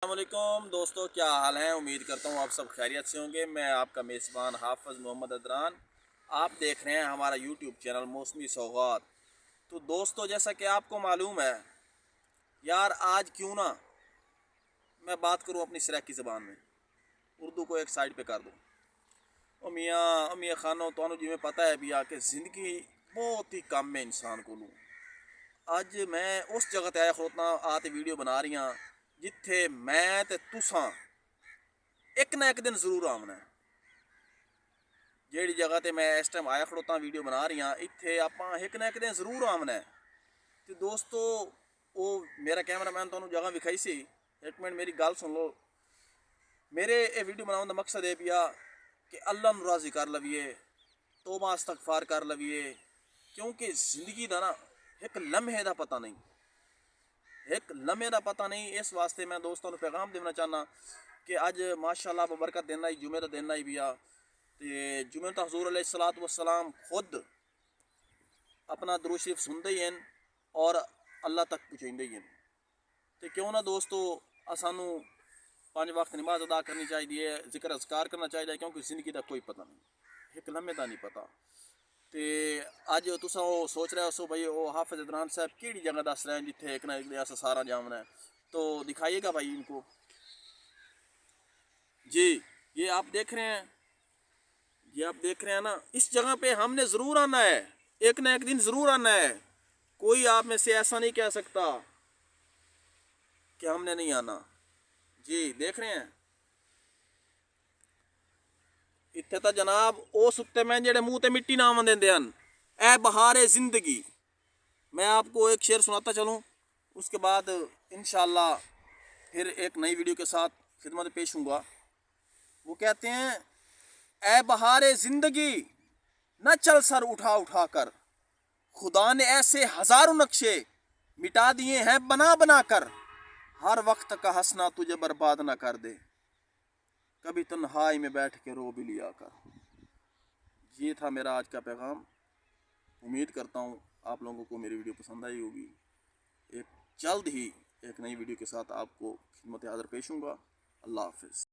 السلام علیکم دوستو، کیا حال ہیں؟ امید کرتا ہوں آپ سب خیریت سے ہوں گے۔ میں آپ کا میزبان حافظ محمد ادران، آپ دیکھ رہے ہیں ہمارا یوٹیوب چینل موسمی سوغات۔ تو دوستو، جیسا کہ آپ کو معلوم ہے یار، آج کیوں نہ میں بات کروں اپنی سریکی زبان میں، اردو کو ایک سائڈ پہ کر دوں۔ میاں خانوں تو جی میں پتہ ہے بھی کہ زندگی بہت ہی کم ہے انسان کو لوں۔ اج میں اس جگہ تے آیا کھڑوتنا آتے ویڈیو بنا رہی ہاں جتھے میں تے تساں ایک نہ ایک دن ضرور آمنا ہے۔ جیڑی جگہ تے میں اس ٹائم آیا کھڑوتا ویڈیو بنا رہی ہاں، اتھے آپاں ایک نہ ایک دن ضرور آمنا ہے۔ تو دوستو، وہ میرا کیمرہ مین تو جگہ دکھائی سی، ایک منٹ میری گل سن لو۔ میرے یہ ویڈیو بناؤں دا مقصد ہے بیا کہ اللہ نو راضی کر لویے، توبہ استغفار کر لویے، کیونکہ زندگی دا نا ایک لمحے دا پتہ نہیں، ایک لمحے دا پتہ نہیں۔ اس واسطے میں دوستوں نے پیغام دینا چاہنا کہ اج ماشاءاللہ ببرکت دینا ہی جمعہ دا دینا ہی بیا تے جمعہ تا حضور علیہ السلام خود اپنا درود شریف سنتے ہی ہیں اور اللہ تک پہنچائیں ہی ہیں۔ تے کیوں نہ دوستو اسانو 5 وقت نماز ادا کرنی چاہیے، ذکر اذکار کرنا چاہیے، کیونکہ زندگی دا کوئی پتہ نہیں، ایک لمحے دا نہیں پتہ۔ تے اج تساں وہ سوچ رہے ہو بھائی وہ حافظ ادران صاحب کیڑی جگہ دس رہے ہیں جتھے ایک نہ ایک دن سارا جامنا ہے، تو دکھائیے گا بھائی ان کو۔ جی یہ آپ دیکھ رہے ہیں، یہ آپ دیکھ رہے ہیں نا، اس جگہ پہ ہم نے ضرور آنا ہے، ایک نہ ایک دن ضرور آنا ہے۔ کوئی آپ میں سے ایسا نہیں کہہ سکتا کہ ہم نے نہیں آنا۔ جی دیکھ رہے ہیں، اتنے تا جناب او سکتے میں جڑے منہ تے مٹی نہ آون دیندے ہن۔ اے بہار زندگی، میں آپ کو ایک شعر سناتا چلوں، اس کے بعد انشاءاللہ پھر ایک نئی ویڈیو کے ساتھ خدمت پیش ہوں گا۔ وہ کہتے ہیں، اے بہار زندگی نہ چل سر اٹھا اٹھا کر، خدا نے ایسے ہزاروں نقشے مٹا دیے ہیں بنا بنا کر، ہر وقت کا ہنسنا تجھے برباد نہ کر دے، کبھی تنہائی میں بیٹھ کے رو بھی لیا کر۔ یہ تھا میرا آج کا پیغام۔ امید کرتا ہوں آپ لوگوں کو میری ویڈیو پسند آئی ہوگی۔ ایک جلد ہی ایک نئی ویڈیو کے ساتھ آپ کو خدمت حاضر پیش ہوں گا۔ اللہ حافظ۔